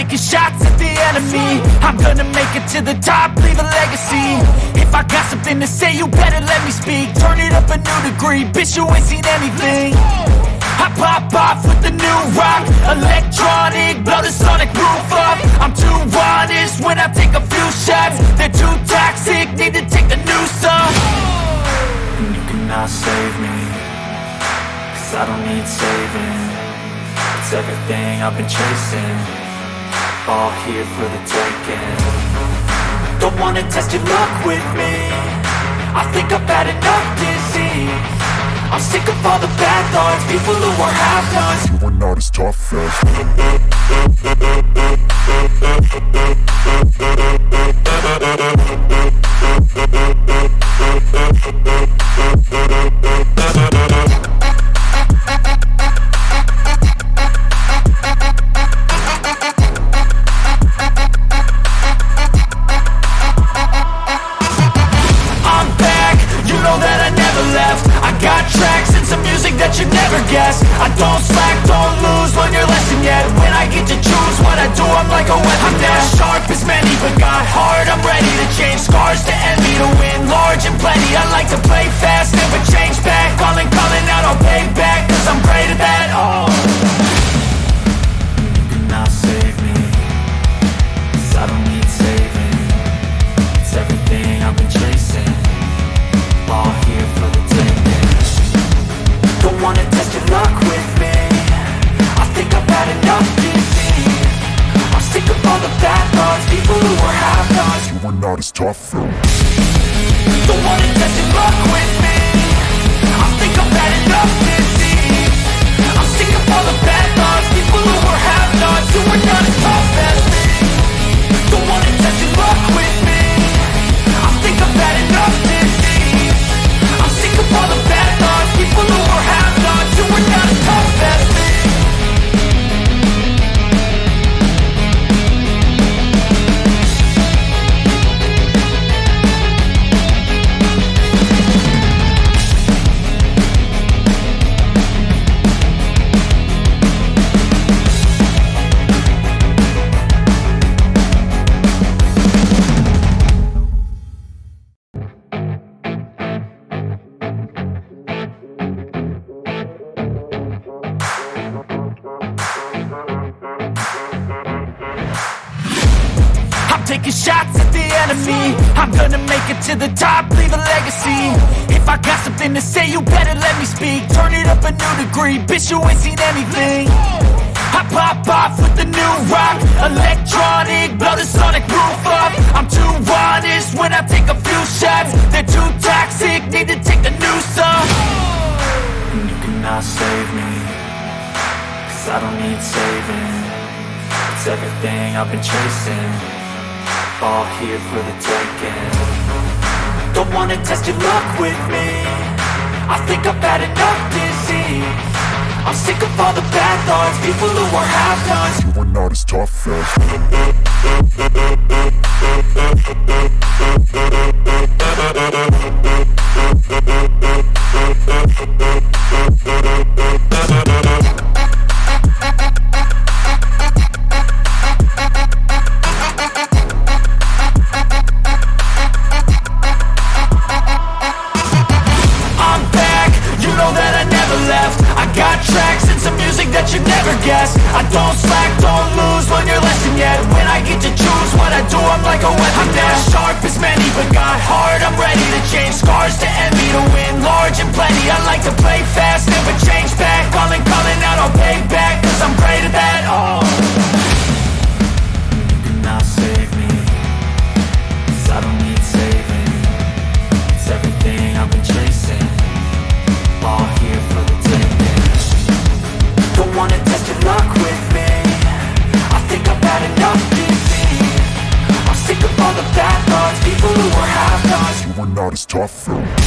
taking shots at the enemy. I'm gonna make it to the top, leave a legacy. If I got something to say, you better let me speak. Turn it up a new degree, bitch, you ain't seen anything. I pop off with the new rock, electronic, blow the sonic roof up. I'm too honest when I take a few shots. They're too toxic, need to take the noose off. And you cannot save me, 'cause I don't need saving. It's everything I've been chasing, all here for the taking. Don't wanna test your luck with me, I think I've had enough disease. I'm sick of all the bad thoughts, people who are half-nots. You are not as tough as you never guess. I don't slack, don't lose, learn your lesson yet. When I get to choose what I do, I'm like a weapon. I'm not sharp as many, but got hard. I'm ready to change scars to envy, to win large and plenty. I like to play fast, never change back. Calling out, I'll pay back, 'cause I'm great at that. Oh, you cannot save me, 'cause I don't need saving. It's everything I've been chasing, all here for the taking. Don't wanna test your luck with me, I think I've had enough disease. I'm sick of all the bad thoughts, people who are half-nots. you are not as tough as Don't wanna test your luck with me, I think I've had enough disease. I'm sick of all the bad thoughts, people who are half-nots, who are not as tough as me. Don't wanna test your luck with me, I think I've had enough disease. I'm sick of all the bad thoughts, people who are half-nots, who are not as tough as me. Taking shots at the enemy. I'm gonna make it to the top, leave a legacy. If I got something to say, you better let me speak. Turn it up a new degree, bitch, you ain't seen anything. I pop off with the new rock, electronic, blow the sonic roof up. I'm too honest when I take a few shots. They're too toxic, need to take the noose off. And you cannot save me, 'cause I don't need saving. It's everything I've been chasing, all here for the taking. Don't wanna test your luck with me, I think I've had enough disease. I'm sick of all the bad thoughts, people who are half-nots. you are not as tough as that you never guess. I don't slack, don't lose, learn your lesson yet. When I get to choose what I do, I'm like a weapon. I'm not sharp as many, but got hard. I'm ready to change scars to envy, to win large and plenty. I like to play fast, never change back. Calling out, I'll pay back, 'cause I'm great at that. Oh, you cannot save me, 'cause I don't need saving. It's everything I've been chasing, all here for the taking. Don't wanna test your luck with me, I think I've had enough disease. I'm sick of all the bad thoughts, people who are half-nots. you are not as tough as